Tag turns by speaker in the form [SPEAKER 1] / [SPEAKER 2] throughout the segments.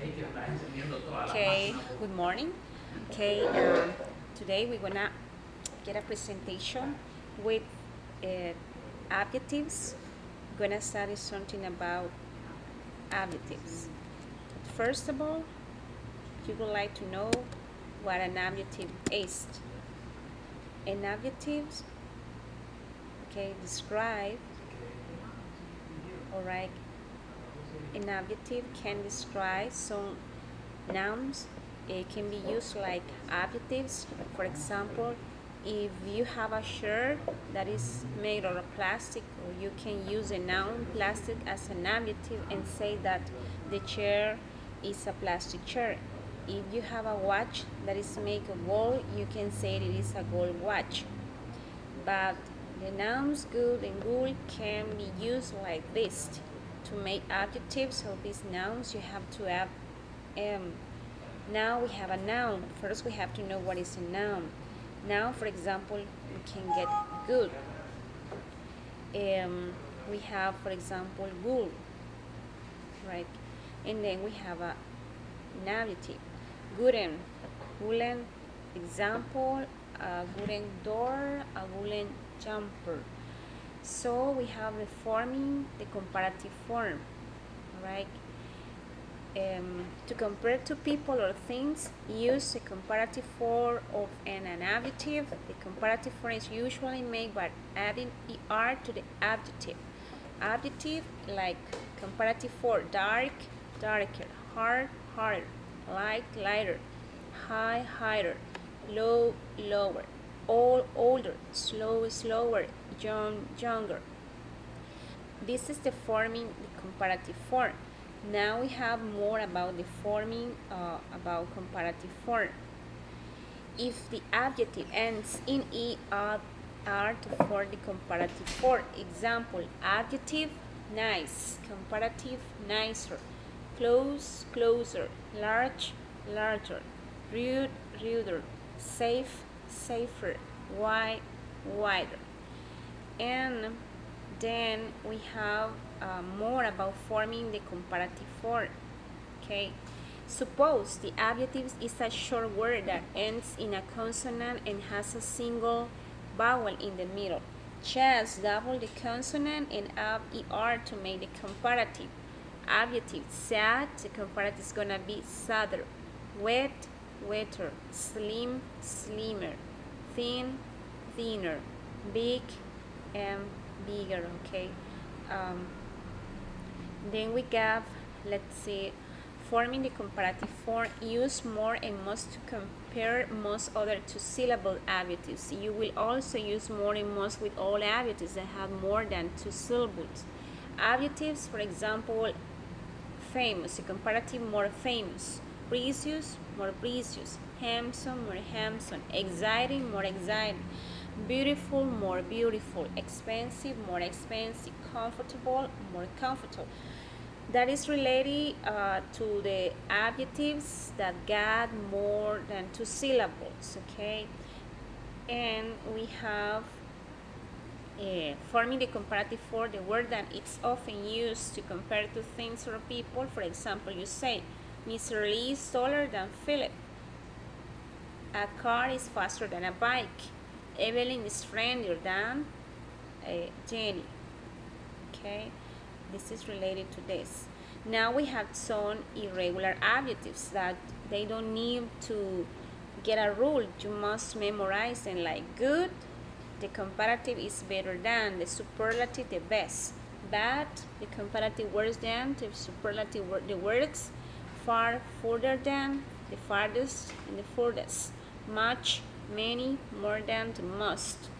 [SPEAKER 1] Okay, good morning. Okay, today we're gonna get a presentation with uh, adjectives. We're gonna study something about adjectives. First of all, you would like to know what an adjective is. An adjective, okay, describe, all right. An adjective can describe some nouns. It can be used like adjectives. For example, if you have a shirt that is made out of plastic, or you can use a noun plastic as an adjective and say that the chair is a plastic chair. If you have a watch that is made of gold, you can say it is a gold watch. But the nouns good and good can be used like this. To make adjectives of these nouns, you have to have now we have a noun. First we have to know what is a noun. Now, for example, we can get good. We have, for example, wool, right? And then we have an adjective. Wooden, woolen, example, a wooden door, a woolen jumper. So we have the forming the comparative form, right? To compare two people or things, use the comparative form of an adjective. The comparative form is usually made by adding er to the adjective. Adjective like comparative form: dark, darker; hard, harder; light, lighter; high, higher; low, lower; old, older; slow, slower; young, younger. This is the forming the comparative form. Now we have more about the forming about comparative form. If the adjective ends in er to form the comparative form. Example: adjective nice, comparative nicer; close, closer; large, larger; rude, ruder; safe, safer; wide, wider. And then we have more about forming the comparative form. Okay, suppose the adjective is a short word that ends in a consonant and has a single vowel in the middle. Just double the consonant and add er to make the comparative. Adjective: sad, the comparative is gonna be sadder; wet, wetter; slim, slimmer; thin, thinner; big, and bigger. Okay, then we have, let's see, forming the comparative form. Use more and most to compare most other two-syllable adjectives. You will also use more and most with all adjectives that have more than two syllables. Adjectives, for example, famous, a comparative: more famous; precious, more precious; handsome, more handsome; exciting, more exciting; beautiful, more beautiful; expensive, more expensive; comfortable, more comfortable. That is related to the adjectives that got more than two syllables. Okay, and we have forming the comparative form, the word that it's often used to compare two things or people. For example, you say, Mr. Lee is taller than Philip; a car is faster than a bike; Evelyn is friendlier than Jenny. Okay, this is related to this. Now we have some irregular adjectives that they don't need to get a rule. You must memorize them, like good, the comparative is better than; the superlative, the best; bad, the comparative worse than; the superlative the worst; far, further than; the farthest, and the furthest; much, many, more than, the most.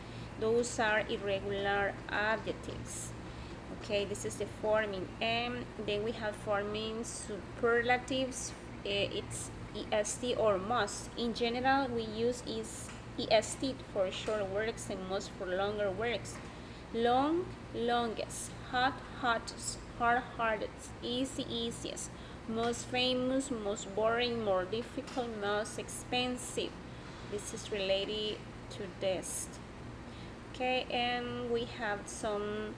[SPEAKER 1] Those are irregular adjectives. Okay, this is the forming. And then we have forming superlatives. It's est or must. In general, we use est for short words and must for longer words. Long, longest; hot, hottest; hard, hardest; easy, easiest; most famous, most boring; more difficult, most expensive. This is related to this. Okay, and we have some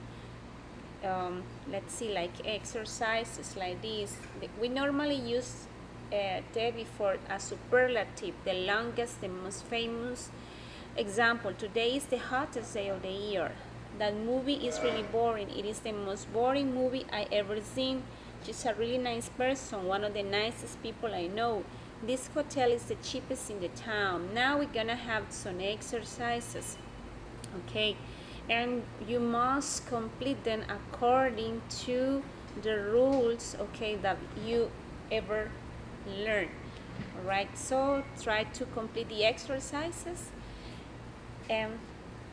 [SPEAKER 1] let's see, like exercises like this. We normally use te before a superlative, the longest, the most famous. Example, today is the hottest day of the year. That movie is really boring. It is the most boring movie I ever seen. She's a really nice person, one of the nicest people I know. This hotel is the cheapest in the town. Now we're gonna have some exercises, okay? And you must complete them according to the rules, okay, that you ever learn. All right, so try to complete the exercises, and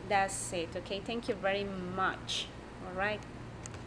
[SPEAKER 1] that's it, okay? Thank you very much. All right.